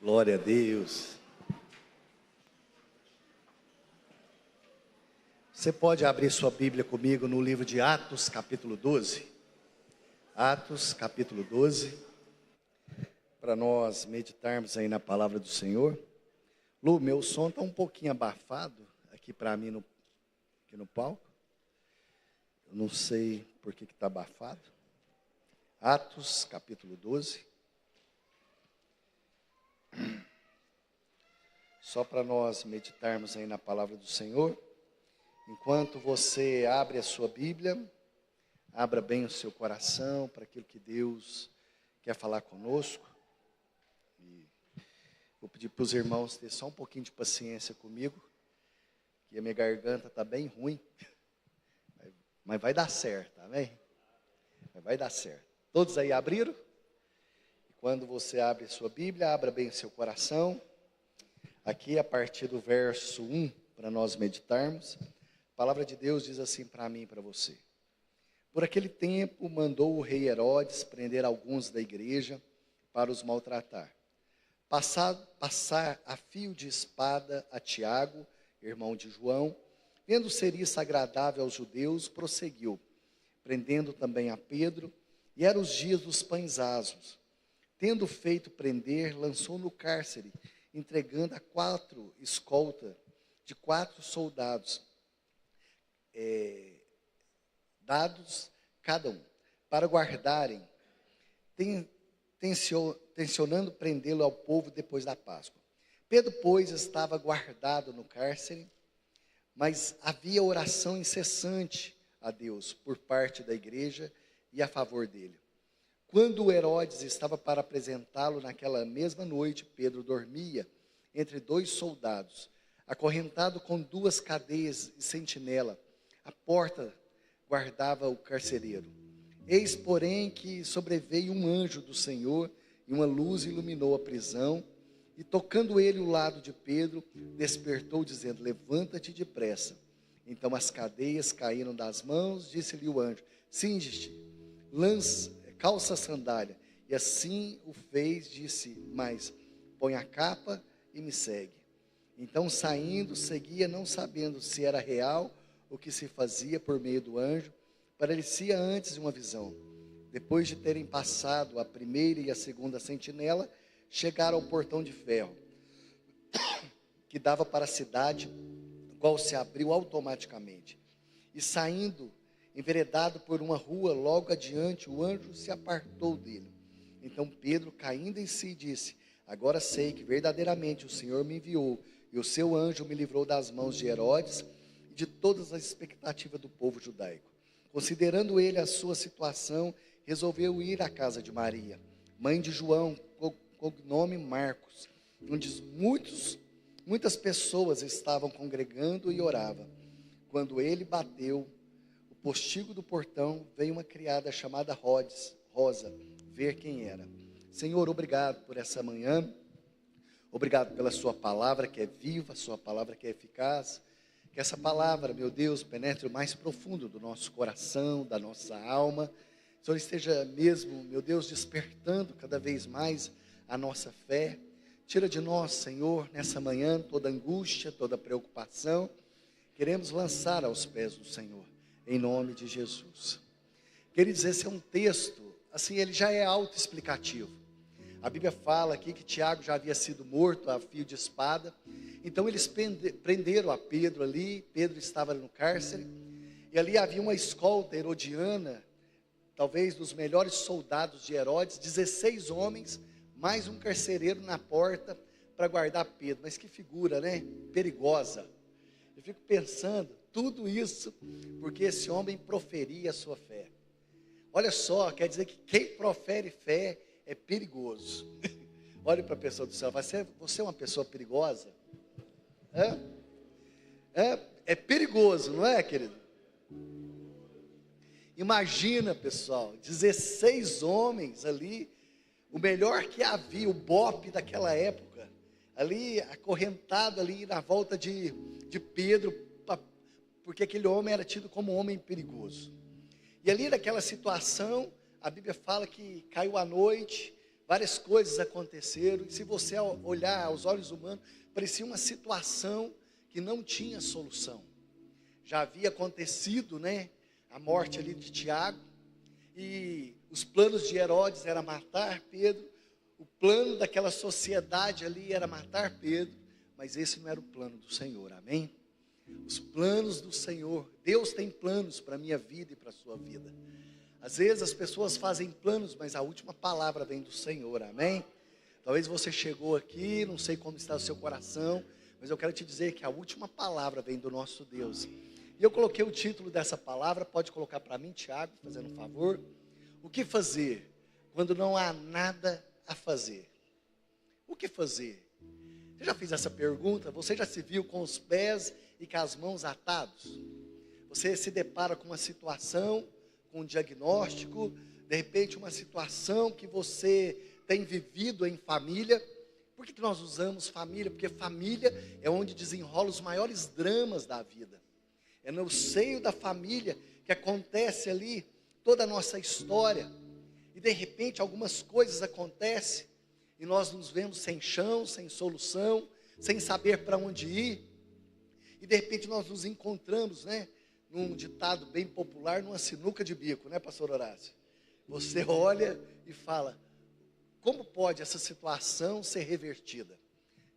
Glória a Deus. Você pode abrir sua Bíblia comigo no livro de Atos, capítulo 12. Atos, capítulo 12. Para nós meditarmos aí na palavra do Senhor. Lu, meu som está um pouquinho abafado aqui para mim aqui no palco. Eu não sei por que está abafado. Atos, capítulo 12. Só para nós meditarmos aí na palavra do Senhor. Enquanto você abre a sua Bíblia, abra bem o seu coração para aquilo que Deus quer falar conosco. E vou pedir para os irmãos ter só um pouquinho de paciência comigo, que a minha garganta está bem ruim, mas vai dar certo, amém? Vai dar certo. Todos aí abriram? E quando você abre a sua Bíblia, abra bem o seu coração. Aqui a partir do verso 1, para nós meditarmos, a palavra de Deus diz assim para mim e para você. Por aquele tempo mandou o rei Herodes prender alguns da igreja para os maltratar. Passar a fio de espada a Tiago, irmão de João, vendo ser isso agradável aos judeus, prosseguiu, prendendo também a Pedro, e eram os dias dos pães asmos. Tendo feito prender, lançou no cárcere, entregando a 4 escoltas de 4 soldados, dados cada um, para guardarem, tensionando prendê-lo ao povo depois da Páscoa. Pedro, pois, estava guardado no cárcere, mas havia oração incessante a Deus por parte da igreja e a favor dele. Quando Herodes estava para apresentá-lo naquela mesma noite, Pedro dormia entre 2 soldados, acorrentado com 2 cadeias e sentinela. A porta guardava o carcereiro. Eis, porém, que sobreveio um anjo do Senhor, e uma luz iluminou a prisão, e tocando ele o lado de Pedro, despertou, dizendo: levanta-te depressa. Então as cadeias caíram das mãos, disse-lhe o anjo: cinge-te, calça a sandália. E assim o fez, disse mais: põe a capa e me segue. Então, saindo, seguia, não sabendo se era real o que se fazia por meio do anjo. Parecia antes de uma visão. Depois de terem passado a primeira e a segunda sentinela, chegaram ao portão de ferro, que dava para a cidade, o qual se abriu automaticamente. E saindo, enveredado por uma rua, logo adiante, o anjo se apartou dele. Então Pedro, caindo em si, disse: agora sei que verdadeiramente o Senhor me enviou, e o seu anjo me livrou das mãos de Herodes e de todas as expectativas do povo judaico. Considerando ele a sua situação, resolveu ir à casa de Maria, mãe de João, cognome Marcos, onde muitas pessoas estavam congregando e oravam. Quando ele bateu o postigo do portão, veio uma criada chamada Rosa, ver quem era. Senhor, obrigado por essa manhã, obrigado pela sua palavra que é viva, sua palavra que é eficaz. Que essa palavra, meu Deus, penetre o mais profundo do nosso coração, da nossa alma. O Senhor esteja mesmo, meu Deus, despertando cada vez mais a nossa fé. Tira de nós, Senhor, nessa manhã, toda angústia, toda preocupação. Queremos lançar aos pés do Senhor, em nome de Jesus. Queridos, esse é um texto, assim, ele já é autoexplicativo. A Bíblia fala aqui que Tiago já havia sido morto a fio de espada. Então eles prenderam a Pedro ali. Pedro estava no cárcere. E ali havia uma escolta herodiana, talvez dos melhores soldados de Herodes, 16 homens, mais um carcereiro na porta para guardar Pedro. Mas que figura, né? Perigosa. Eu fico pensando, tudo isso porque esse homem proferia a sua fé. Olha só, quer dizer que quem profere fé é perigoso. Olhe para a pessoa do céu, você é uma pessoa perigosa? É perigoso, não é, querido? Imagina, pessoal, 16 homens ali, o melhor que havia, o bope daquela época, ali acorrentado ali na volta de Pedro, porque aquele homem era tido como um homem perigoso. E ali naquela situação, a Bíblia fala que caiu a noite, várias coisas aconteceram, e se você olhar aos olhos humanos, parecia uma situação que não tinha solução. Já havia acontecido, né, a morte ali de Tiago, e os planos de Herodes era matar Pedro, o plano daquela sociedade ali era matar Pedro, mas esse não era o plano do Senhor, amém? Os planos do Senhor, Deus tem planos para a minha vida e para a sua vida. Às vezes as pessoas fazem planos, mas a última palavra vem do Senhor, amém? Talvez você chegou aqui, não sei como está o seu coração, mas eu quero te dizer que a última palavra vem do nosso Deus. E eu coloquei o título dessa palavra, pode colocar para mim, Tiago, fazendo um favor. O que fazer quando não há nada a fazer? O que fazer? Você já fez essa pergunta? Você já se viu com os pés e com as mãos atados? Você se depara com uma situação, com um diagnóstico, de repente uma situação que você tem vivido em família. Por que nós usamos família? Porque família é onde desenrola os maiores dramas da vida. É no seio da família que acontece ali toda a nossa história. E de repente algumas coisas acontecem e nós nos vemos sem chão, sem solução, sem saber para onde ir. E de repente nós nos encontramos, né, num ditado bem popular, numa sinuca de bico, né, pastor Horácio? Você olha e fala, como pode essa situação ser revertida?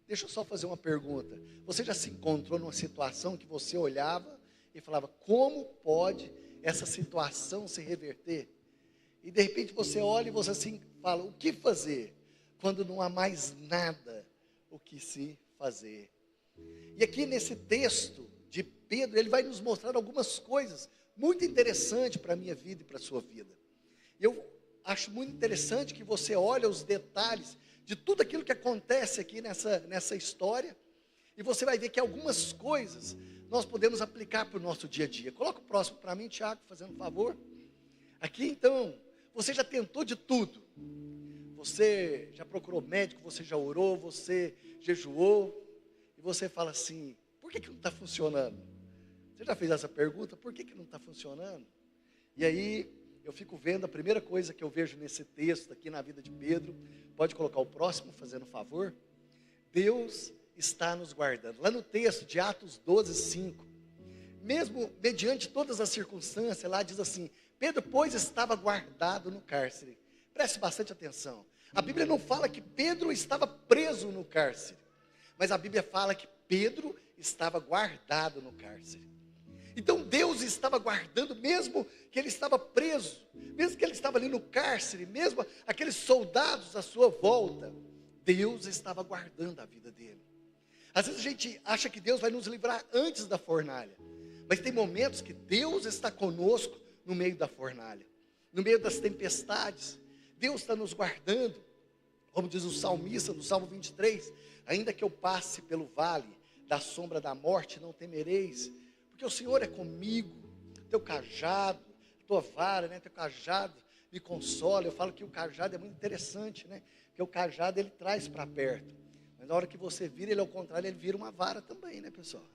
Deixa eu só fazer uma pergunta. Você já se encontrou numa situação que você olhava e falava, como pode essa situação se reverter? E de repente você olha e você assim fala, o que fazer quando não há mais nada o que se fazer? E aqui nesse texto de Pedro, ele vai nos mostrar algumas coisas muito interessantes para a minha vida e para a sua vida. Eu acho muito interessante que você olha os detalhes de tudo aquilo que acontece aqui nessa história, e você vai ver que algumas coisas nós podemos aplicar para o nosso dia a dia. Coloca o próximo para mim, Tiago, fazendo um favor. Aqui então, você já tentou de tudo. Você já procurou médico, você já orou, você jejuou, e você fala assim, por que não está funcionando? Você já fez essa pergunta, por que não está funcionando? E aí, eu fico vendo, a primeira coisa que eu vejo nesse texto aqui na vida de Pedro, pode colocar o próximo, fazendo um favor. Deus está nos guardando. Lá no texto de Atos 12:5, mesmo mediante todas as circunstâncias, lá diz assim, Pedro, pois, estava guardado no cárcere. Preste bastante atenção. A Bíblia não fala que Pedro estava preso no cárcere, mas a Bíblia fala que Pedro estava guardado no cárcere. Então Deus estava guardando, mesmo que ele estava preso, mesmo que ele estava ali no cárcere, mesmo aqueles soldados à sua volta, Deus estava guardando a vida dele. Às vezes a gente acha que Deus vai nos livrar antes da fornalha, mas tem momentos que Deus está conosco no meio da fornalha, no meio das tempestades. Deus está nos guardando, como diz o salmista no Salmo 23, ainda que eu passe pelo vale da sombra da morte, não temereis, porque o Senhor é comigo, teu cajado, tua vara, né, teu cajado me consola. Eu falo que o cajado é muito interessante, né, porque o cajado ele traz para perto, mas na hora que você vira ele ao contrário, ele vira uma vara também, né, pessoal?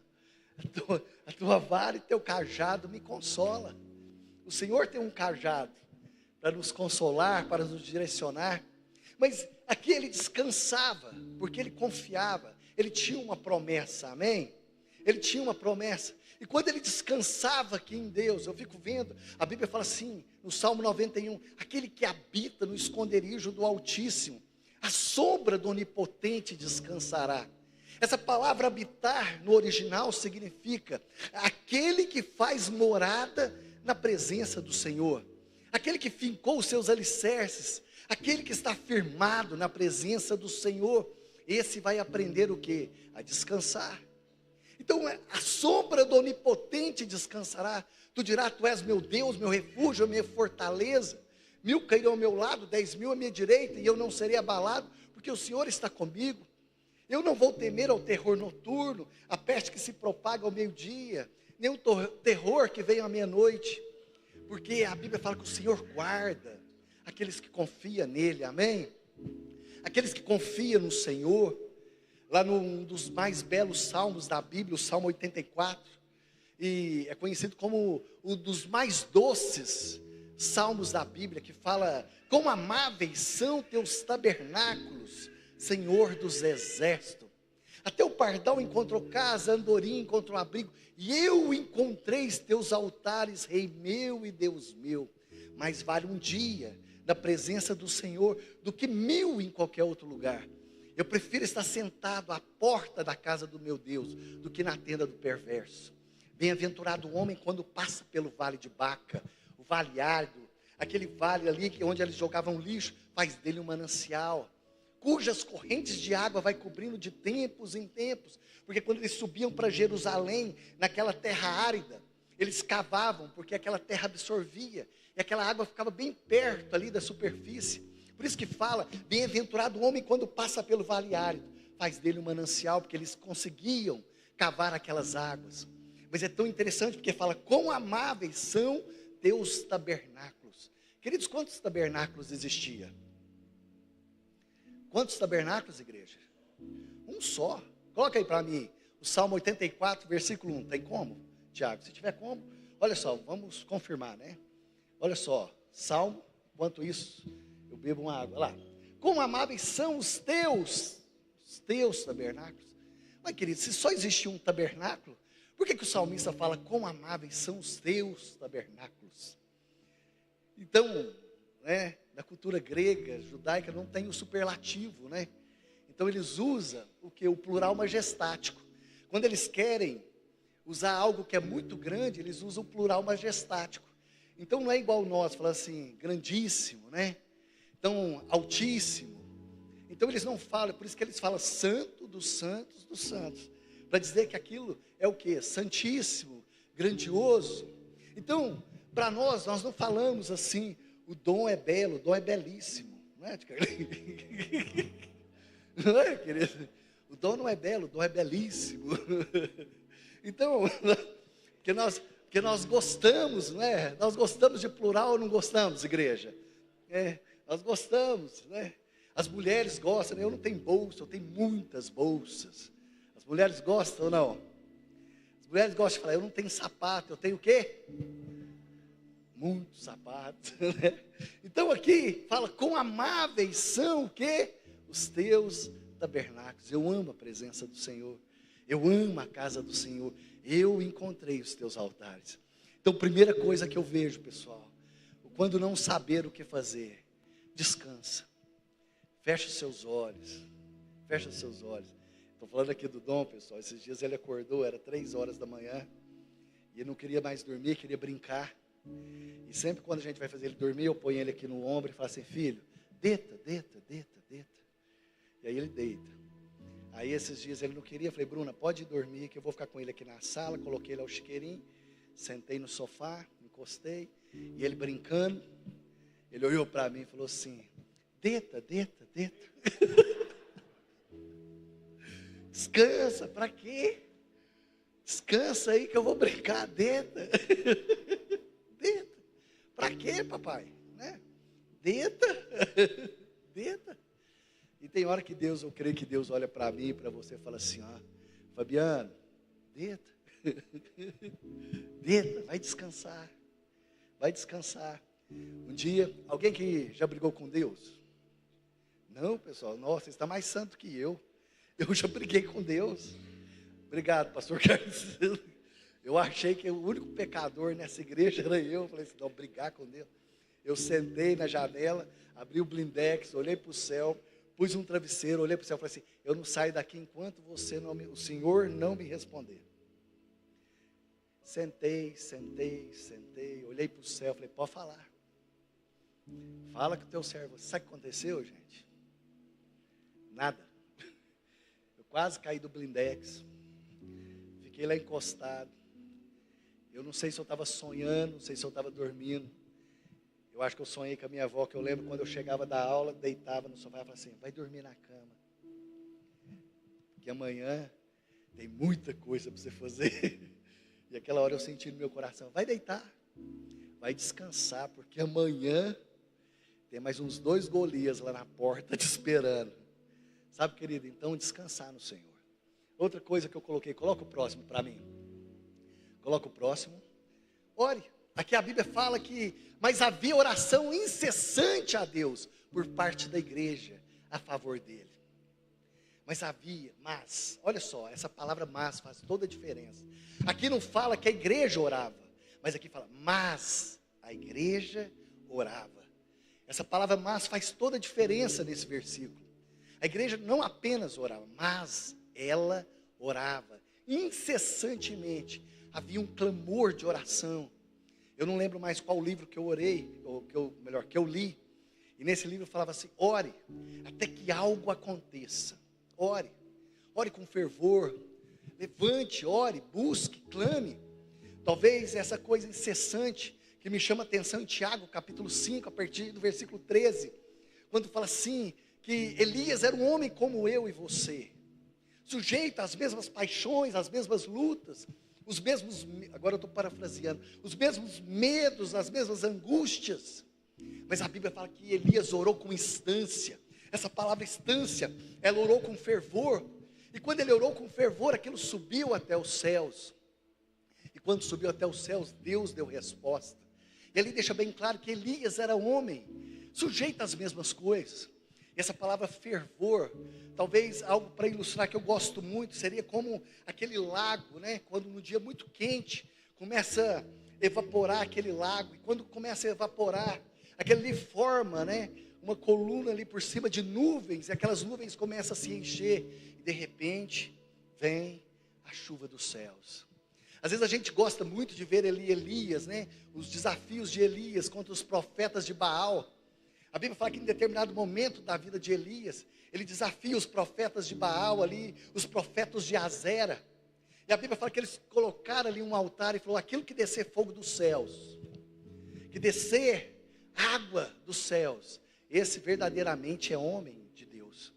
A tua vara e teu cajado me consola. O Senhor tem um cajado para nos consolar, para nos direcionar, mas aqui ele descansava, porque ele confiava, ele tinha uma promessa, amém? Ele tinha uma promessa, e quando ele descansava aqui em Deus, eu fico vendo, a Bíblia fala assim, no Salmo 91, aquele que habita no esconderijo do Altíssimo, a sombra do Onipotente descansará. Essa palavra habitar no original significa aquele que faz morada na presença do Senhor, aquele que fincou os seus alicerces, aquele que está firmado na presença do Senhor, esse vai aprender o quê? A descansar. Então a sombra do Onipotente descansará. Tu dirás, tu és meu Deus, meu refúgio, minha fortaleza. 1000 cairão ao meu lado, 10.000 à minha direita, e eu não serei abalado, porque o Senhor está comigo. Eu não vou temer ao terror noturno, a peste que se propaga ao meio-dia, nem o terror que vem à meia-noite, porque a Bíblia fala que o Senhor guarda aqueles que confiam nele, amém? Aqueles que confiam no Senhor. Lá num dos mais belos salmos da Bíblia, o Salmo 84, e é conhecido como um dos mais doces salmos da Bíblia que fala: quão amáveis são teus tabernáculos, Senhor dos exércitos. Até o pardal encontrou casa, a andorinha encontrou abrigo, e eu encontrei teus altares, Rei meu e Deus meu. Mais vale um dia na presença do Senhor do que 1000 em qualquer outro lugar. Eu prefiro estar sentado à porta da casa do meu Deus do que na tenda do perverso. Bem-aventurado o homem quando passa pelo vale de Baca, o vale árido, aquele vale ali onde eles jogavam lixo, faz dele um manancial, cujas correntes de água vai cobrindo de tempos em tempos, porque quando eles subiam para Jerusalém, naquela terra árida, eles cavavam, porque aquela terra absorvia, e aquela água ficava bem perto ali da superfície. Por isso que fala: bem-aventurado o homem quando passa pelo vale árido, faz dele um manancial, porque eles conseguiam cavar aquelas águas. Mas é tão interessante porque fala: quão amáveis são teus tabernáculos. Queridos, quantos tabernáculos existia? Quantos tabernáculos, igreja? Um só. Coloca aí para mim o Salmo 84, versículo 1. Tem como, Tiago? Se tiver como, olha só, vamos confirmar, né? Olha só, Salmo, enquanto isso, eu bebo uma água lá. Quão amáveis são os teus tabernáculos. Mas, querido, se só existia um tabernáculo, por que o salmista fala: quão amáveis são os teus tabernáculos? Então, né, na cultura grega, judaica, não tem o superlativo, né? Então eles usam o plural majestático. Quando eles querem usar algo que é muito grande, eles usam o plural majestático. Então não é igual nós, falar assim, grandíssimo, né? Então, altíssimo. Então eles não falam, por isso que eles falam santo dos santos dos santos, para dizer que aquilo é o quê? Santíssimo, grandioso. Então, para nós não falamos assim: o dom é belo, o dom é belíssimo, não é? Não é, querido? O dom não é belo, o dom é belíssimo. Então, que nós gostamos, não é? Nós gostamos de plural ou não gostamos, igreja? Nós gostamos, né? As mulheres gostam, né? Eu não tenho bolsa, eu tenho muitas bolsas. As mulheres gostam ou não? As mulheres gostam de falar: eu não tenho sapato, eu tenho o quê? Muitos sapatos, né? Então aqui fala: quão amáveis são o quê? Os teus tabernáculos. Eu amo a presença do Senhor, eu amo a casa do Senhor, eu encontrei os teus altares. Então, primeira coisa que eu vejo, pessoal, quando não saber o que fazer, descansa, fecha os seus olhos, fecha os seus olhos. Estou falando aqui do Dom, pessoal. Esses dias ele acordou, era 3 horas da manhã, e ele não queria mais dormir, queria brincar. E sempre quando a gente vai fazer ele dormir, eu ponho ele aqui no ombro e falo assim: filho, deita. E aí ele deita. Aí esses dias ele não queria, eu falei: Bruna, pode ir dormir, que eu vou ficar com ele aqui na sala. Coloquei ele ao chiqueirinho, sentei no sofá, encostei, e ele brincando, ele olhou para mim e falou assim: deita. Descansa, para quê? Descansa aí que eu vou brincar, deita. Deita. Para quê, papai? Né? Deita. Deita. E tem hora que Deus, eu creio que Deus olha para mim e para você e fala assim: ó, Fabiano, deita. Deita, vai descansar. Vai descansar. Um dia, alguém que já brigou com Deus? Não, pessoal, nossa, está mais santo que eu. Eu já briguei com Deus. Obrigado, pastor Carlos. Eu achei que o único pecador nessa igreja era eu. Falei assim: não, brigar com Deus. Eu sentei na janela, abri o blindex, olhei para o céu, pus um travesseiro, olhei para o céu e falei assim: eu não saio daqui enquanto o Senhor não me responder. Sentei, olhei para o céu, falei: pode falar. Fala com o teu servo. Sabe o que aconteceu, gente? Nada. Eu quase caí do blindex. Fiquei lá encostado. Eu não sei se eu estava sonhando, não sei se eu estava dormindo. Eu acho que eu sonhei com a minha avó, que eu lembro quando eu chegava da aula, deitava no sofá e falava assim: vai dormir na cama, que amanhã tem muita coisa para você fazer. E aquela hora eu senti no meu coração: vai deitar, vai descansar, porque amanhã tem mais uns 2 Golias lá na porta te esperando. Sabe, querido? Então descansar no Senhor. Outra coisa que eu coloquei, coloca o próximo para mim. Coloca o próximo. Ore, aqui a Bíblia fala que, mas havia oração incessante a Deus, por parte da igreja, a favor dele. Mas, olha só, essa palavra mas faz toda a diferença. Aqui não fala que a igreja orava, mas aqui fala, mas a igreja orava. Essa palavra mas faz toda a diferença nesse versículo. A igreja não apenas orava, mas ela orava incessantemente. Havia um clamor de oração. Eu não lembro mais qual livro que eu orei, ou que eu li. E nesse livro falava assim, ore, até que algo aconteça. Ore com fervor, levante, ore, busque, clame. Talvez essa coisa incessante que me chama a atenção em Tiago, capítulo 5, a partir do versículo 13, quando fala assim, que Elias era um homem como eu e você, sujeito às mesmas paixões, às mesmas lutas, os mesmos, agora eu estou parafraseando, os mesmos medos, as mesmas angústias, mas a Bíblia fala que Elias orou com instância. Essa palavra instância, ela orou com fervor, e quando ele orou com fervor, aquilo subiu até os céus, e quando subiu até os céus, Deus deu resposta. E ali deixa bem claro que Elias era homem, sujeito às mesmas coisas. E essa palavra fervor, talvez algo para ilustrar que eu gosto muito, seria como aquele lago, né? Quando no dia muito quente, começa a evaporar aquele lago, e quando começa a evaporar, aquele ali forma, né? Uma coluna ali por cima de nuvens, e aquelas nuvens começam a se encher, e de repente, vem a chuva dos céus. Às vezes a gente gosta muito de ver Elias, né? Os desafios de Elias contra os profetas de Baal. A Bíblia fala que em determinado momento da vida de Elias, ele desafia os profetas de Baal ali, os profetas de Azera. E a Bíblia fala que eles colocaram ali um altar e falou, aquilo que descer fogo dos céus, que descer água dos céus, esse verdadeiramente é homem de Deus.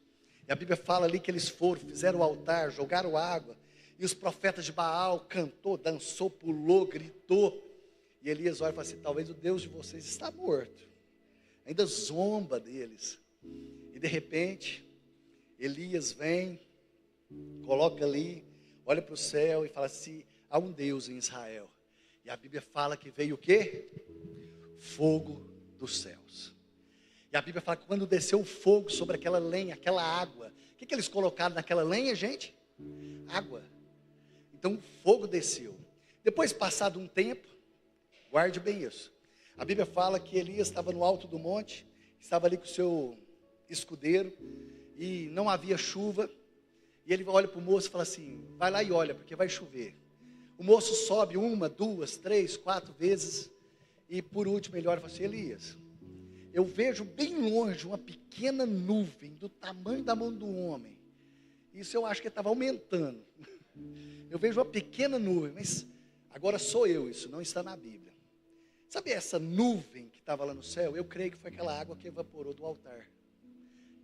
E a Bíblia fala ali que eles fizeram o altar, jogaram água, e os profetas de Baal cantou, dançou, pulou, gritou. E Elias olha e fala assim, talvez o Deus de vocês está morto. Ainda zomba deles. E de repente, Elias vem, coloca ali, olha para o céu e fala assim, há um Deus em Israel. E a Bíblia fala que veio o quê? Fogo dos céus. E a Bíblia fala que quando desceu o fogo sobre aquela lenha, aquela água, o que eles colocaram naquela lenha, gente? Água. Então o fogo desceu. Depois, passado um tempo, guarde bem isso. A Bíblia fala que Elias estava no alto do monte, estava ali com o seu escudeiro, e não havia chuva, e ele olha para o moço e fala assim, vai lá e olha, porque vai chover. O moço sobe 1, 2, 3, 4 vezes, e por último ele olha e fala assim, Elias, eu vejo bem longe uma pequena nuvem, do tamanho da mão do homem. Isso eu acho que estava aumentando. Eu vejo uma pequena nuvem, mas agora sou eu, isso não está na Bíblia. Sabe essa nuvem que estava lá no céu? Eu creio que foi aquela água que evaporou do altar.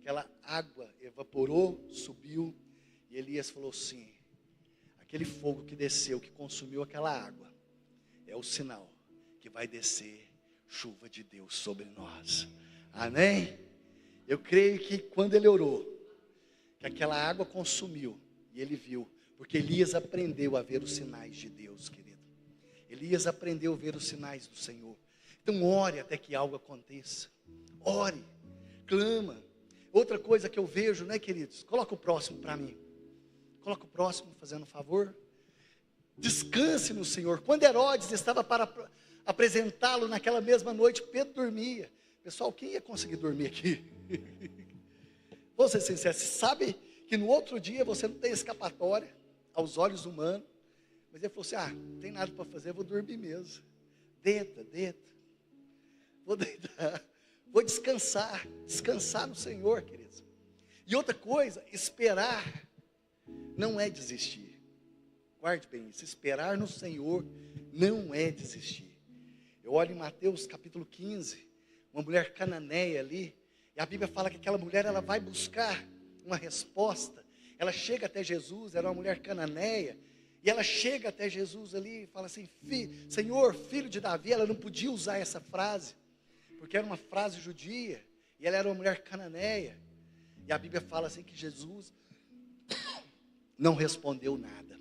Aquela água evaporou, subiu, e Elias falou assim, aquele fogo que desceu, que consumiu aquela água, é o sinal que vai descer chuva de Deus sobre nós. Amém? Eu creio que quando ele orou, que aquela água consumiu, e ele viu, porque Elias aprendeu a ver os sinais de Deus, querido. Elias aprendeu a ver os sinais do Senhor. Então ore até que algo aconteça. Ore, clama. Outra coisa que eu vejo, né, queridos? Coloca o próximo para mim. Coloca o próximo, fazendo um favor. Descanse no Senhor. Quando Herodes estava para apresentá-lo naquela mesma noite, Pedro dormia. Pessoal, quem ia conseguir dormir aqui? Vou ser sincero, você sabe que no outro dia você não tem escapatória aos olhos humanos, mas ele falou assim, não tem nada para fazer, eu vou dormir mesmo. Deita, vou deitar, vou descansar no Senhor, queridos. E outra coisa, esperar não é desistir. Guarde bem isso, esperar no Senhor não é desistir. Eu olho em Mateus capítulo 15, uma mulher cananeia ali, e a Bíblia fala que aquela mulher, ela vai buscar uma resposta. Ela chega até Jesus, era uma mulher cananeia, e ela chega até Jesus ali e fala assim, Senhor, filho de Davi. Ela não podia usar essa frase, porque era uma frase judia, e ela era uma mulher cananeia. E a Bíblia fala assim que Jesus não respondeu nada.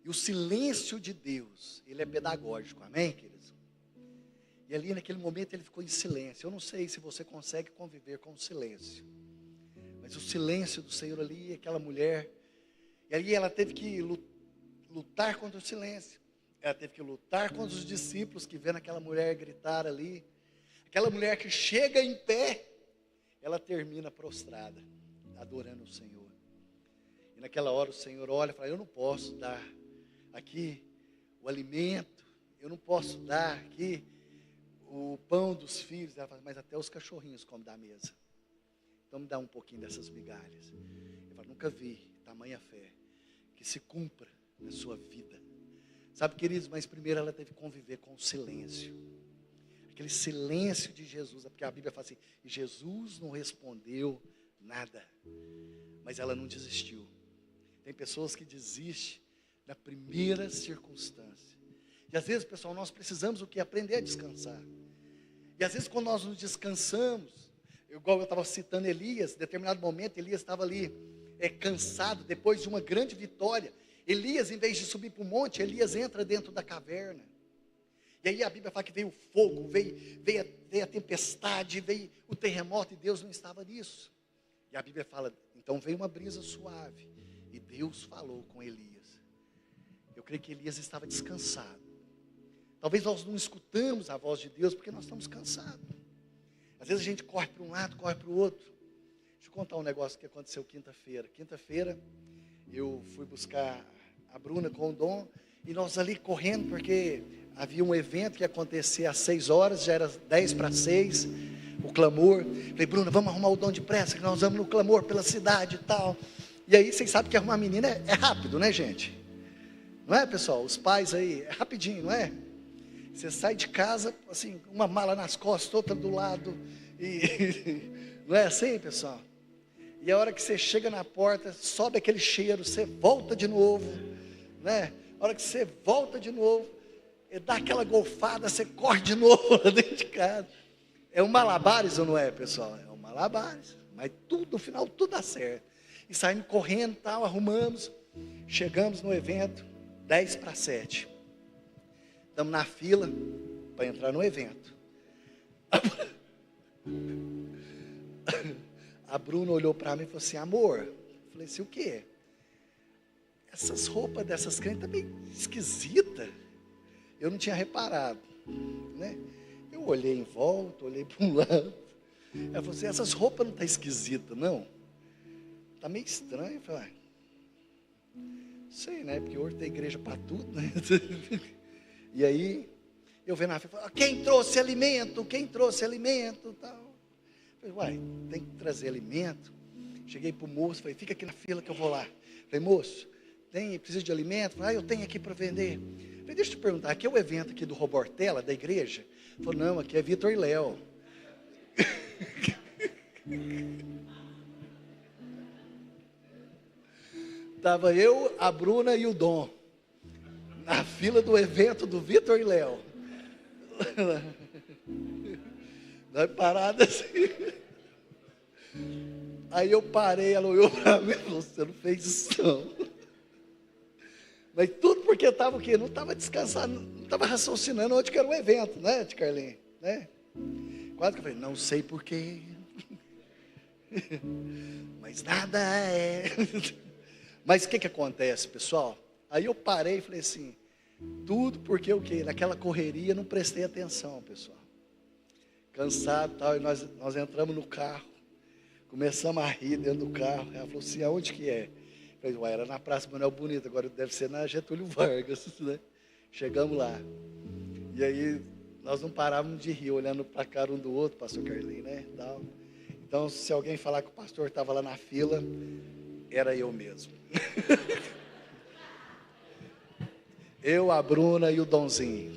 E o silêncio de Deus, ele é pedagógico, amém, queridos? E ali naquele momento ele ficou em silêncio. Eu não sei se você consegue conviver com o silêncio. Mas o silêncio do Senhor ali, aquela mulher. E ali ela teve que lutar contra o silêncio. Ela teve que lutar contra os discípulos que vendo aquela mulher gritar ali. Aquela mulher que chega em pé, ela termina prostrada, adorando o Senhor. E naquela hora o Senhor olha e fala: eu não posso dar aqui o alimento, eu não posso dar aqui o pão dos filhos. Ela fala: mas até os cachorrinhos comem da mesa. Então me dá um pouquinho dessas migalhas. Eu falo: nunca vi tamanha fé que se cumpra na sua vida. Sabe, queridos, mas primeiro ela teve que conviver com o silêncio. Aquele silêncio de Jesus, porque a Bíblia fala assim: e Jesus não respondeu nada, mas ela não desistiu. Tem pessoas que desistem na primeira circunstância. E às vezes, pessoal, nós precisamos o quê? Aprender a descansar. E às vezes quando nós nos descansamos, igual eu estava citando Elias, em determinado momento Elias estava ali cansado, depois de uma grande vitória. Elias, em vez de subir para o monte, Elias entra dentro da caverna. E aí a Bíblia fala que veio o fogo, veio a tempestade, veio o terremoto, e Deus não estava nisso. E a Bíblia fala: então veio uma brisa suave, e Deus falou com Elias. Eu creio que Elias estava descansado. Talvez nós não escutamos a voz de Deus, porque nós estamos cansados. Às vezes a gente corre para um lado, corre para o outro. Deixa eu contar um negócio que aconteceu quinta-feira. Quinta-feira, eu fui buscar a Bruna com o Dom, e nós ali correndo, porque havia um evento que ia acontecer às 6 horas, já era 10 para 6, o clamor. Falei: Bruna, vamos arrumar o Dom depressa, que nós vamos no clamor pela cidade e tal. E aí, vocês sabem que arrumar menina é rápido, né, gente? Não é, pessoal? Os pais aí, é rapidinho, não é? Você sai de casa, assim, uma mala nas costas, outra do lado, e não é assim, pessoal? E a hora que você chega na porta, sobe aquele cheiro, você volta de novo, né? A hora que você volta de novo, dá aquela golfada, você corre de novo lá dentro de casa. É um malabares ou não é, pessoal? É um malabares, mas tudo, no final, tudo dá certo. E saímos correndo, tal, arrumamos, chegamos no evento, 10 para 7. Estamos na fila para entrar no evento. A Bruna olhou para mim e falou assim: amor, eu falei assim: o quê? Essas roupas dessas crentes estão meio esquisitas. Eu não tinha reparado, né? Eu olhei em volta, olhei para um lado. Ela falou assim: essas roupas não estão esquisitas, não? Está meio estranho. Eu falei: não sei, né? Porque hoje tem igreja para tudo, né? E aí, eu vendo na fila, quem trouxe alimento? Quem trouxe alimento? Tal. Eu falei: uai, tem que trazer alimento. Cheguei para o moço, falei: fica aqui na fila que eu vou lá. Falei: moço, precisa de alimento? Falei: eu tenho aqui para vender. Falei: deixa eu te perguntar, aqui é o evento aqui do Robortella, da igreja? Ele falou: não, aqui é Vitor e Léo. Estava eu, a Bruna e o Dom, na fila do evento do Vitor e Léo. Nós parados assim. Aí eu parei, ela olhou para mim e falou: você não fez isso não. Mas tudo porque estava o quê? Não estava descansando, não estava raciocinando onde que era o evento, né, Tia Carlinhos? Né? Quase que eu falei: não sei porquê. Mas nada é. Mas o que acontece, pessoal? Aí eu parei e falei assim: tudo porque o quê? Naquela correria não prestei atenção, pessoal. Cansado e tal, e nós entramos no carro, começamos a rir dentro do carro. Ela falou assim: aonde que é? Eu falei: uai, era na Praça Manuel Bonito, agora deve ser na Getúlio Vargas, né? Chegamos lá. E aí, nós não parávamos de rir, olhando para a cara um do outro, pastor Carlinhos, né? Tal. Então, se alguém falar que o pastor estava lá na fila, era eu mesmo. Eu, a Bruna e o Donzinho.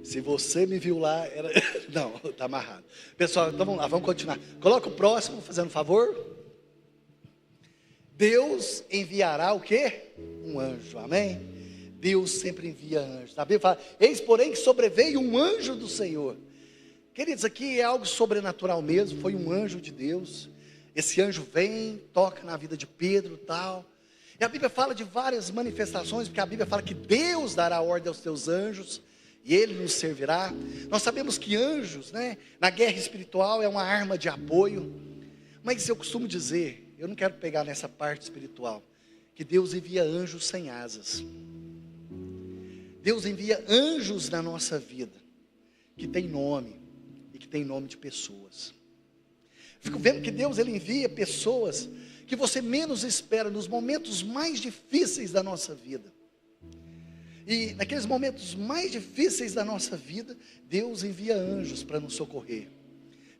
Se você me viu lá, era... Não, está amarrado. Pessoal, então vamos lá, vamos continuar. Coloca o próximo, fazendo um favor. Deus enviará o quê? Um anjo, amém? Deus sempre envia anjos. A Bíblia fala: eis porém que sobreveio um anjo do Senhor. Queridos, aqui é algo sobrenatural mesmo, foi um anjo de Deus. Esse anjo vem, toca na vida de Pedro e tal. E a Bíblia fala de várias manifestações, porque a Bíblia fala que Deus dará ordem aos teus anjos, e Ele nos servirá. Nós sabemos que anjos, né, na guerra espiritual é uma arma de apoio. Mas eu costumo dizer, eu não quero pegar nessa parte espiritual, que Deus envia anjos sem asas. Deus envia anjos na nossa vida, que tem nome, e que tem nome de pessoas. Fico vendo que Deus, Ele envia pessoas que você menos espera, nos momentos mais difíceis da nossa vida. E naqueles momentos mais difíceis da nossa vida, Deus envia anjos para nos socorrer.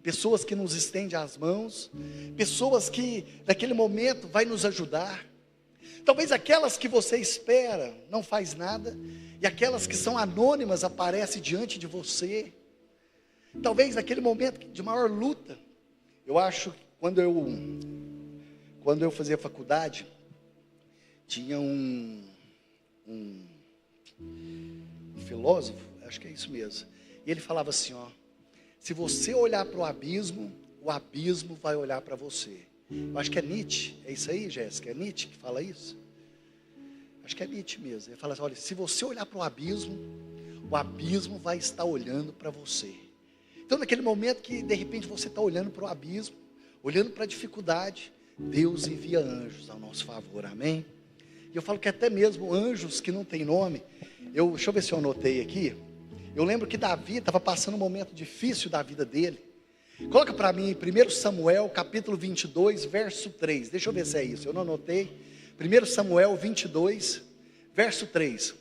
Pessoas que nos estendem as mãos, pessoas que naquele momento vai nos ajudar. Talvez aquelas que você espera não faz nada, e aquelas que são anônimas aparecem diante de você. Talvez naquele momento de maior luta. Eu acho que quando eu fazia faculdade, tinha um filósofo, acho que é isso mesmo, e ele falava assim, ó: se você olhar para o abismo vai olhar para você. Eu acho que é Nietzsche, é isso aí, Jéssica? É Nietzsche que fala isso? Acho que é Nietzsche mesmo. Ele fala assim, olha, se você olhar para o abismo vai estar olhando para você. Então naquele momento que de repente você está olhando para o abismo, olhando para a dificuldade, Deus envia anjos ao nosso favor, amém? E eu falo que até mesmo anjos que não tem nome, deixa eu ver se eu anotei aqui. Eu lembro que Davi estava passando um momento difícil da vida dele. Coloca para mim 1 Samuel capítulo 22, verso 3. Deixa eu ver se é isso, eu não anotei. 1 Samuel 22, verso 3.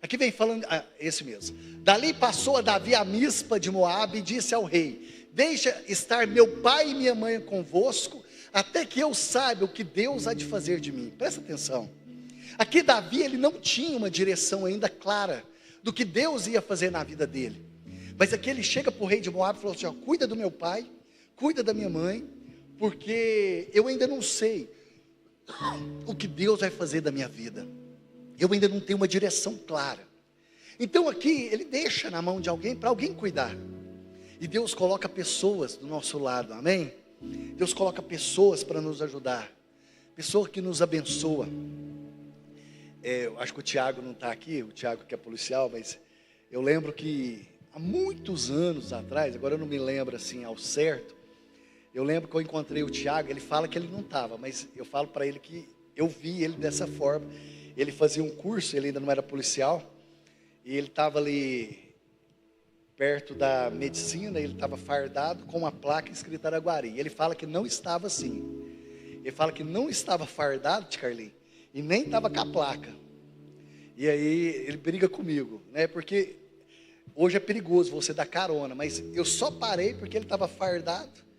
Aqui vem falando, esse mesmo. Dali passou a Davi a Mispa de Moabe e disse ao rei: deixa estar meu pai e minha mãe convosco, até que eu saiba o que Deus há de fazer de mim. Presta atenção. Aqui Davi, ele não tinha uma direção ainda clara do que Deus ia fazer na vida dele. Mas aqui ele chega para o rei de Moabe e falou assim, ó, cuida do meu pai, cuida da minha mãe, porque eu ainda não sei o que Deus vai fazer da minha vida. Eu ainda não tenho uma direção clara. Então aqui ele deixa na mão de alguém, para alguém cuidar. E Deus coloca pessoas do nosso lado, amém? Deus coloca pessoas para nos ajudar, pessoa que nos abençoa. Eu acho que o Tiago não está aqui, o Tiago que é policial, mas eu lembro que há muitos anos atrás, agora eu não me lembro assim ao certo, eu lembro que eu encontrei o Tiago, ele fala que ele não estava, mas eu falo para ele que eu vi ele dessa forma. Ele fazia um curso, ele ainda não era policial, e ele estava ali perto da medicina, ele estava fardado com uma placa escrita Araguari. Ele fala que não estava assim. Ele fala que não estava fardado, Carlinhos, e nem estava com a placa. E aí ele briga comigo, né? Porque hoje é perigoso você dar carona, mas eu só parei porque ele estava fardado,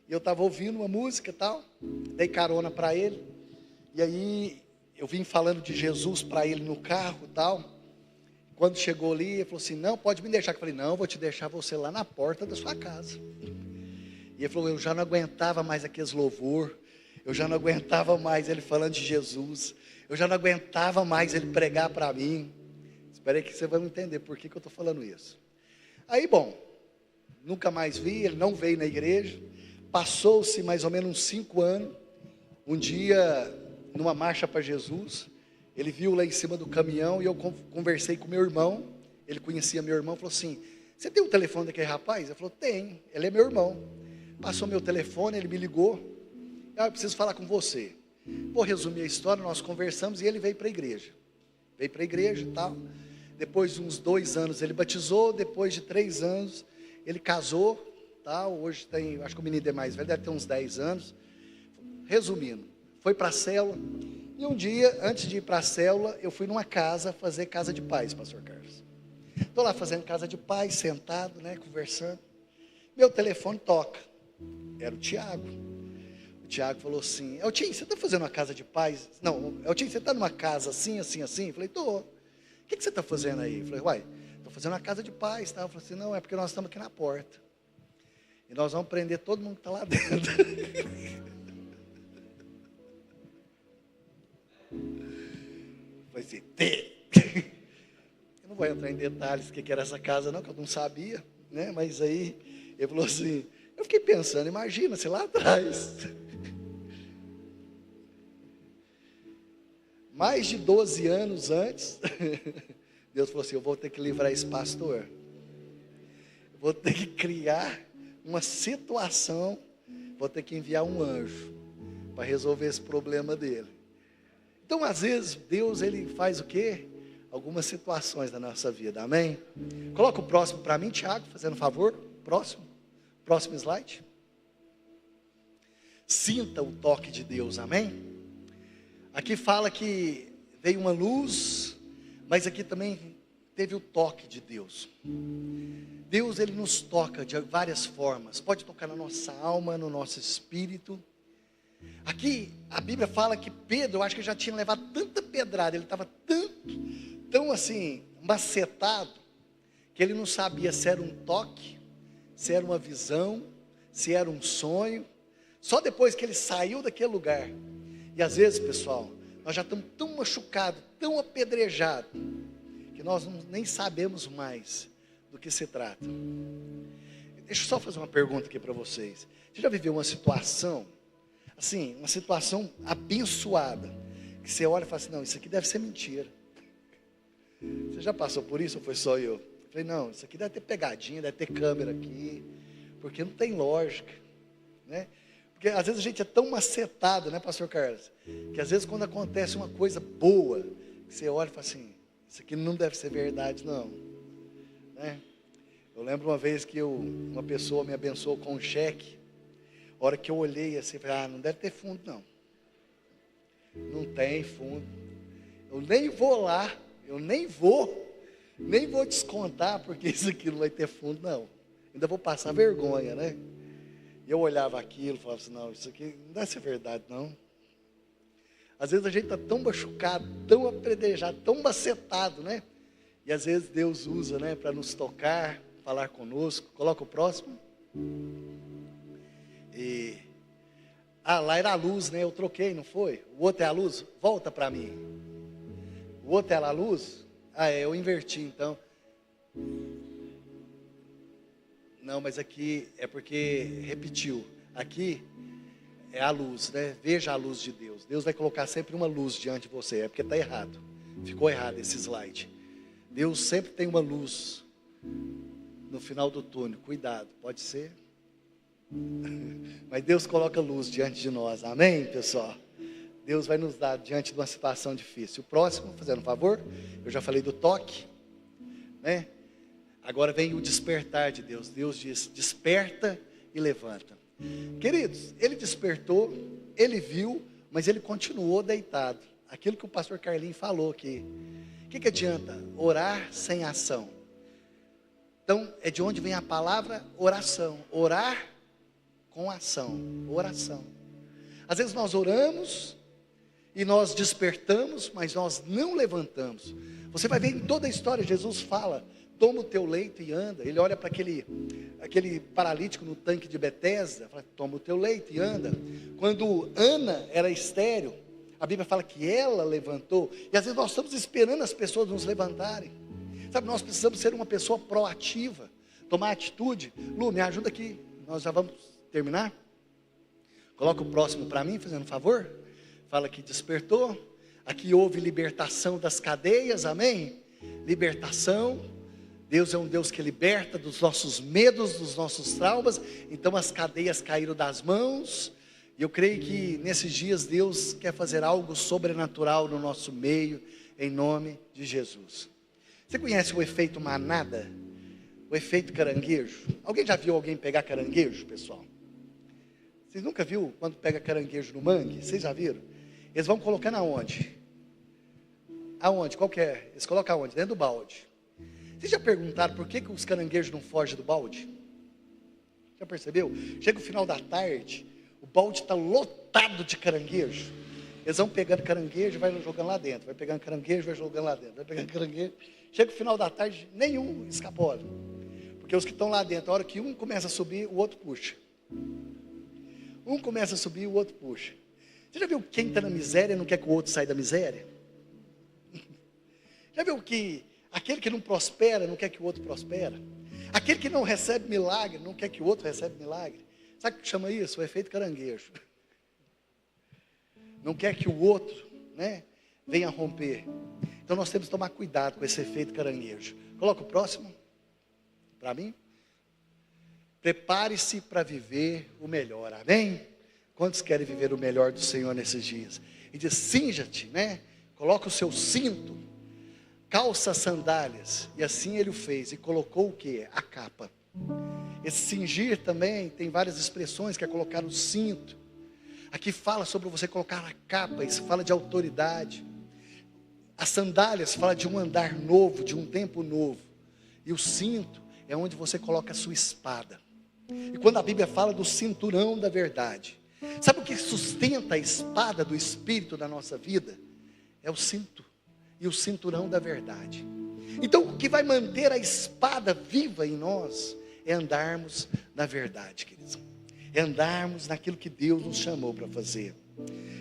e eu estava ouvindo uma música e tal, dei carona para ele, e aí eu vim falando de Jesus para ele no carro e tal. Quando chegou ali, ele falou assim, não, pode me deixar. Eu falei, não, vou te deixar você lá na porta da sua casa. E ele falou, eu já não aguentava mais aqueles louvor, eu já não aguentava mais ele falando de Jesus, eu já não aguentava mais ele pregar para mim. Espera aí que você vai entender por que eu estou falando isso. Aí, bom, nunca mais vi, ele não veio na igreja. Passou-se mais ou menos uns 5 anos. Um dia, numa marcha para Jesus, ele viu lá em cima do caminhão, e eu conversei com meu irmão. Ele conhecia meu irmão, falou assim, você tem o telefone daquele rapaz? Ele falou, tem, ele é meu irmão. Passou meu telefone, ele me ligou, eu preciso falar com você. Vou resumir a história, nós conversamos e ele veio para a igreja. Veio para a igreja e tal. Depois de uns 2 anos ele batizou, depois de 3 anos ele casou, tal. Hoje tem, acho que o menino é mais velho, deve ter uns 10 anos. Resumindo, foi para a célula, e um dia, antes de ir para a célula, eu fui numa casa, fazer casa de paz, pastor Carlos. Estou lá fazendo casa de paz, sentado, né, conversando. Meu telefone toca, era o Tiago. O Tiago falou assim, Eltinho, você está fazendo uma casa de paz? Não, Eltinho, você está numa casa assim, assim, assim? Eu falei, estou. O que você está fazendo aí? Eu falei, uai, estou fazendo uma casa de paz, tá? Eu falei assim, não, é porque nós estamos aqui na porta. E nós vamos prender todo mundo que está lá dentro. Foi assim, eu não vou entrar em detalhes o que era essa casa não, que eu não sabia, né? Mas aí, ele falou assim, eu fiquei pensando, imagina, se lá atrás... Mais de 12 anos antes, Deus falou assim: eu vou ter que livrar esse pastor. Eu vou ter que criar uma situação, vou ter que enviar um anjo para resolver esse problema dele. Então, às vezes, Deus, ele faz o quê? Algumas situações na nossa vida, amém? Coloca o próximo para mim, Tiago, fazendo favor. Próximo slide. Sinta o toque de Deus, amém? Aqui fala que veio uma luz, mas aqui também teve o toque de Deus. Deus, ele nos toca de várias formas. Pode tocar na nossa alma, no nosso espírito. Aqui a Bíblia fala que Pedro, eu acho que já tinha levado tanta pedrada, ele estava tão assim, macetado, que ele não sabia se era um toque, se era uma visão, se era um sonho. Só depois que ele saiu daquele lugar. E às vezes, pessoal, nós já estamos tão machucados, tão apedrejados, que nós nem sabemos mais do que se trata. Deixa eu só fazer uma pergunta aqui para vocês. Você já viveu uma situação, assim, uma situação abençoada, que você olha e fala assim: não, isso aqui deve ser mentira. Você já passou por isso ou foi só eu? Eu falei: não, isso aqui deve ter pegadinha, deve ter câmera aqui, porque não tem lógica, né? Porque às vezes a gente é tão macetado, né, pastor Carlos? Que às vezes quando acontece uma coisa boa, que você olha e fala assim: isso aqui não deve ser verdade, não, né? Eu lembro uma vez que uma pessoa me abençoou com um cheque. A hora que eu olhei assim, falei: ah, não deve ter fundo, não. Não tem fundo. Eu nem vou lá, eu nem vou descontar, porque isso aqui não vai ter fundo, não. Ainda vou passar vergonha, né? E eu olhava aquilo e falava assim: não, isso aqui não deve ser verdade, não. Às vezes a gente está tão machucado, tão apedrejado, tão macetado, né? E às vezes Deus usa, né, para nos tocar, falar conosco. Coloca o próximo. Lá era a luz, né? Eu troquei, não foi? O outro é a luz? Volta para mim. O outro é a luz? Eu inverti então. Não, mas aqui é porque repetiu. Aqui é a luz, né? Veja a luz de Deus. Deus vai colocar sempre uma luz diante de você. É porque está errado. Ficou errado esse slide. Deus sempre tem uma luz no final do túnel. Cuidado, pode ser. Mas Deus coloca luz diante de nós. Amém, pessoal? Deus vai nos dar diante de uma situação difícil. O próximo, fazendo um favor. Eu já falei do toque, né? Agora vem o despertar de Deus. Deus diz: desperta e levanta. Queridos, ele despertou, ele viu, mas ele continuou deitado. Aquilo que o pastor Carlinhos falou aqui. O que adianta orar sem ação? Então, é de onde vem a palavra oração. Orar com ação. Oração. Às vezes nós oramos e nós despertamos, mas nós não levantamos. Você vai ver em toda a história, Jesus fala: toma o teu leito e anda. Ele olha para aquele paralítico no tanque de Betesda, fala: toma o teu leito e anda. Quando Ana era estéril, a Bíblia fala que ela levantou. E às vezes nós estamos esperando as pessoas nos levantarem. Sabe, nós precisamos ser uma pessoa proativa, tomar atitude. Lu, me ajuda aqui, nós já vamos terminar. Coloca o próximo para mim, fazendo um favor. Fala que despertou. Aqui houve libertação das cadeias, amém? Libertação. Deus é um Deus que liberta dos nossos medos, dos nossos traumas. Então as cadeias caíram das mãos. E eu creio que nesses dias Deus quer fazer algo sobrenatural no nosso meio, em nome de Jesus. Você conhece o efeito manada? O efeito caranguejo? Alguém já viu alguém pegar caranguejo, pessoal? Vocês nunca viram quando pega caranguejo no mangue? Vocês já viram? Eles vão colocando aonde? Aonde? Qual que é? Eles colocam aonde? Dentro do balde. Vocês já perguntaram por que os caranguejos não fogem do balde? Já percebeu? Chega o final da tarde, o balde está lotado de caranguejo. Eles vão pegando caranguejo e vai jogando lá dentro. Vai pegando caranguejo e vai jogando lá dentro. Vai pegando caranguejo. Chega o final da tarde, nenhum escapola. Porque os que estão lá dentro, a hora que um começa a subir, o outro puxa. Um começa a subir, o outro puxa. Você já viu quem está na miséria e não quer que o outro saia da miséria? Já viu que aquele que não prospera não quer que o outro prospera? Aquele que não recebe milagre não quer que o outro receba milagre? Sabe o que chama isso? O efeito caranguejo. Não quer que o outro, né, venha romper. Então nós temos que tomar cuidado com esse efeito caranguejo. Coloca o próximo, para mim. Prepare-se para viver o melhor, amém? Quantos querem viver o melhor do Senhor nesses dias? E diz, cinja-te, né? Coloca o seu cinto, calça as sandálias. E assim ele o fez, e colocou o que? A capa. Esse cingir também tem várias expressões, que é colocar o cinto. Aqui fala sobre você colocar a capa, isso fala de autoridade. As sandálias fala de um andar novo, de um tempo novo. E o cinto é onde você coloca a sua espada. E quando a Bíblia fala do cinturão da verdade, sabe o que sustenta a espada do Espírito da nossa vida? É o cinto e o cinturão da verdade. Então o que vai manter a espada viva em nós é andarmos na verdade, queridos. É andarmos naquilo que Deus nos chamou para fazer.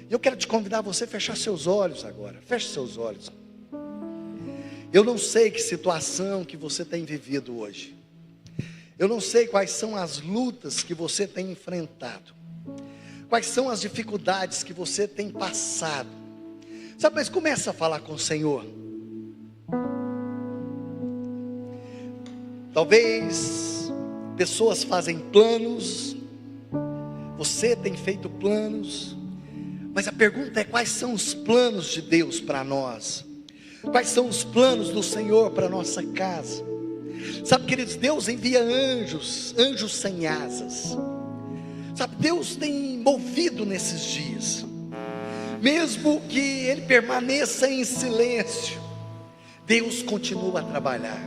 E eu quero te convidar a você a fechar seus olhos agora. Feche seus olhos. Eu não sei que situação que você tem vivido hoje. Eu não sei quais são as lutas que você tem enfrentado. Quais são as dificuldades que você tem passado. Sabe, mas começa a falar com o Senhor. Talvez pessoas fazem planos. Você tem feito planos. Mas a pergunta é, quais são os planos de Deus para nós? Quais são os planos do Senhor para a nossa casa? Sabe, queridos, Deus envia anjos, anjos sem asas. Sabe, Deus tem movido nesses dias. Mesmo que Ele permaneça em silêncio, Deus continua a trabalhar.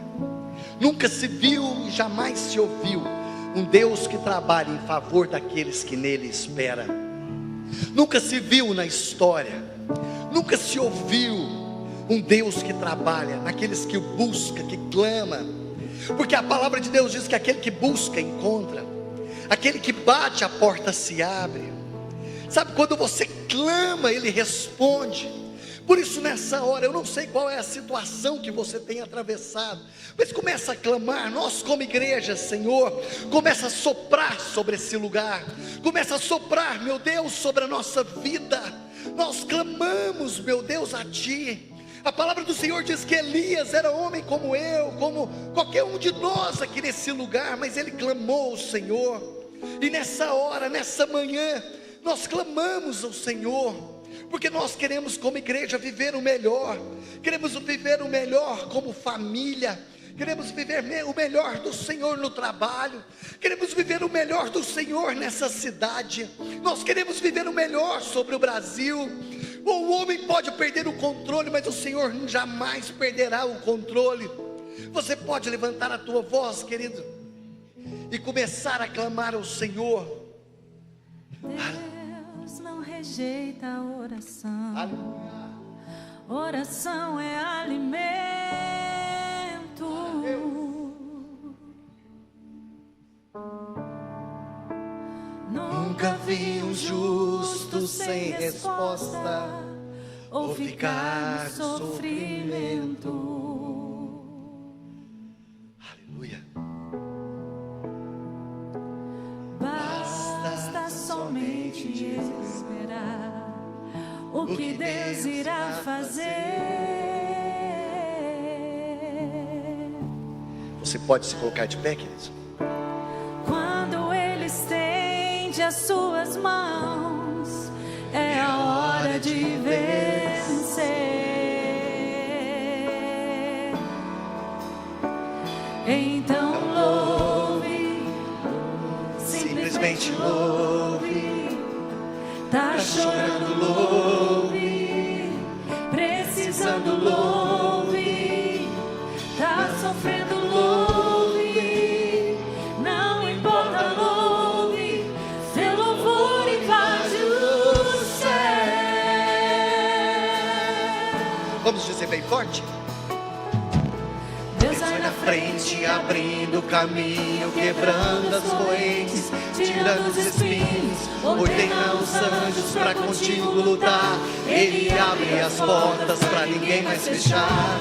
Nunca se viu e jamais se ouviu um Deus que trabalha em favor daqueles que nele esperam. Nunca se viu na história, nunca se ouviu um Deus que trabalha naqueles que o busca, que clama. Porque a palavra de Deus diz que aquele que busca, encontra. Aquele que bate, a porta se abre. Sabe, quando você clama, Ele responde. Por isso nessa hora, eu não sei qual é a situação que você tem atravessado, mas começa a clamar. Nós como igreja, Senhor, começa a soprar sobre esse lugar. Começa a soprar, meu Deus, sobre a nossa vida. Nós clamamos, meu Deus, a Ti. A palavra do Senhor diz que Elias era homem como eu, como qualquer um de nós aqui nesse lugar, mas ele clamou ao Senhor. E nessa hora, nessa manhã, nós clamamos ao Senhor, porque nós queremos como igreja viver o melhor. Queremos viver o melhor como família. Queremos viver o melhor do Senhor no trabalho. Queremos viver o melhor do Senhor nessa cidade. Nós queremos viver o melhor sobre o Brasil. O homem pode perder o controle, mas o Senhor jamais perderá o controle. Você pode levantar a tua voz, querido, e começar a clamar ao Senhor. Deus não rejeita a oração. Aleluia. Oração é alimento. Nunca vi um justo sem resposta ou ficar no sofrimento. Aleluia. Basta somente esperar o que Deus irá fazer. Você pode se colocar de pé, querido? Quando Ele estende as suas mãos, é a hora de vencer. Então louve, simplesmente louve. Tá chorando, louve. Precisando, louve. Tá sofrendo, louve. Não importa, louve. Seu louvor invade o céu. Vamos dizer bem forte? Deus vai na frente, abrindo o caminho, quebrando as correntes, tirando os espinhos, ordena os anjos para contigo lutar. Ele abre as portas para ninguém mais fechar.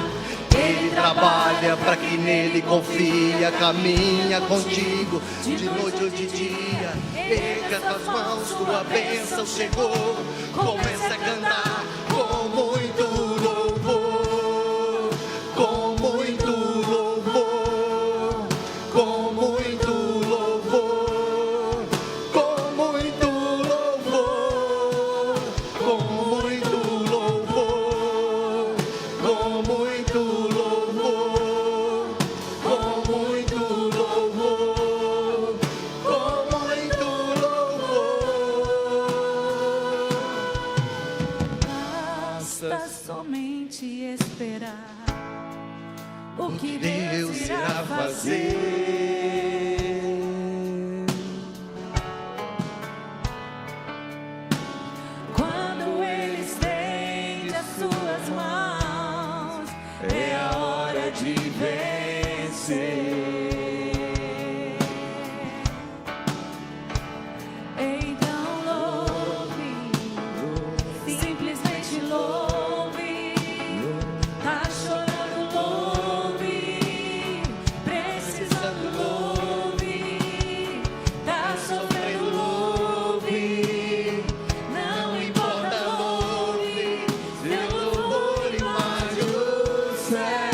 Ele trabalha para quem nele confia, caminha contigo de noite ou de dia. Erga tuas mãos, tua bênção chegou. Começa a cantar com muito o que Deus irá fazer. Quando Ele estende as suas mãos, é a hora de vencer. Então louve, simplesmente louve. Tá chorando, louve. Precisando, louve. Tá sofrendo, louve. Não importa, louve. Seu louvor invade o céu.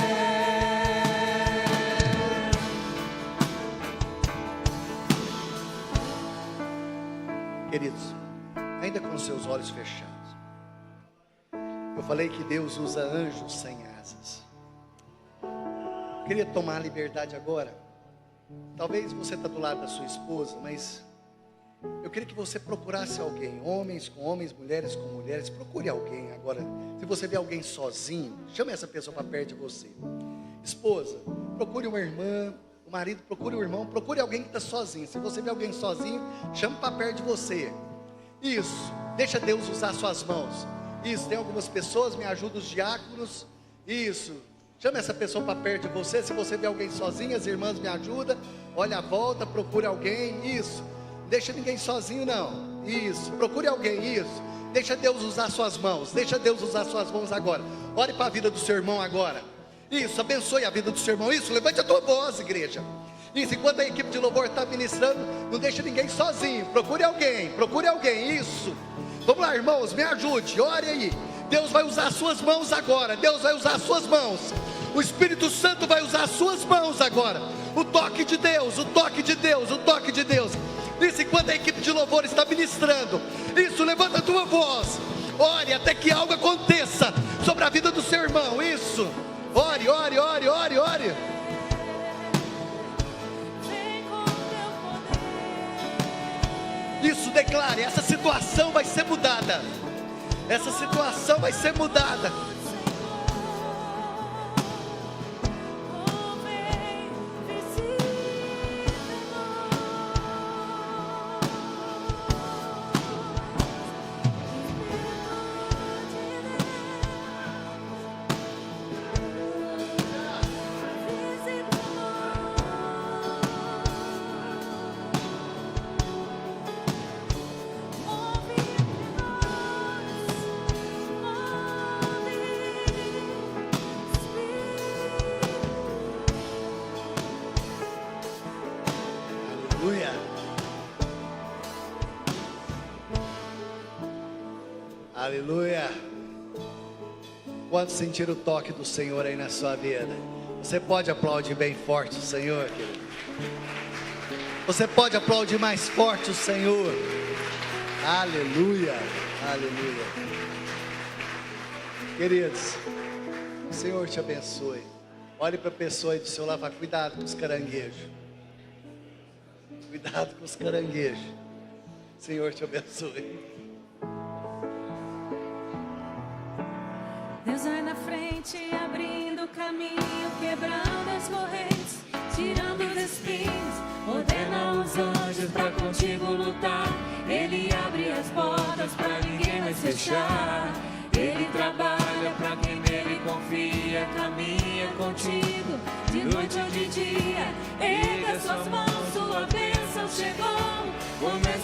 Queridos, ainda com seus olhos fechados, eu falei que Deus usa anjos sem asas. Eu queria tomar a liberdade agora. Talvez você está do lado da sua esposa, mas eu queria que você procurasse alguém, homens com homens, mulheres com mulheres. Procure alguém agora. Se você vê alguém sozinho, chame essa pessoa para perto de você. Esposa, procure uma irmã. O marido, procure um irmão. Procure alguém que está sozinho. Se você vê alguém sozinho, chame para perto de você. Isso, deixa Deus usar suas mãos. Isso, tem algumas pessoas, me ajuda os diáconos. Isso, chame essa pessoa para perto de você. Se você vê alguém sozinho, as irmãs me ajudam. Olha a volta, procure alguém. Isso, não deixa ninguém sozinho não. Isso, procure alguém. Isso, deixa Deus usar suas mãos. Deixa Deus usar suas mãos agora. Ore para a vida do seu irmão agora. Isso, abençoe a vida do seu irmão. Isso, levante a tua voz, igreja. Isso, enquanto a equipe de louvor está ministrando, não deixa ninguém sozinho. Procure alguém, isso. Vamos lá, irmãos, me ajude, ore aí. Deus vai usar as suas mãos agora. Deus vai usar as suas mãos. O Espírito Santo vai usar as suas mãos agora. O toque de Deus, o toque de Deus, o toque de Deus. Isso, enquanto a equipe de louvor está ministrando. Isso, levanta a tua voz. Ore até que algo aconteça sobre a vida do seu irmão. Isso. Ore, ore, ore, ore, ore. Vem com teu poder. Isso, declare, essa situação vai ser mudada. Essa situação vai ser mudada. Oh, vem, visita Aleluia. Aleluia. Quantos sentiram o toque do Senhor aí na sua vida? Você pode aplaudir bem forte o Senhor, querido. Você pode aplaudir mais forte o Senhor. Aleluia. Aleluia. Queridos, o Senhor te abençoe. Olhe para a pessoa aí do seu lado e fala, cuidado com os caranguejos. Cuidado com os caranguejos. O Senhor te abençoe. Deus vai na frente, abrindo o caminho, quebrando as correntes, tirando os espinhos, ordena os anjos pra contigo lutar. Ele abre as portas pra ninguém mais fechar. Ele trabalha pra quem nele confia, caminha contigo, de noite ou de dia. Erga suas mãos, sua bênção chegou. Comece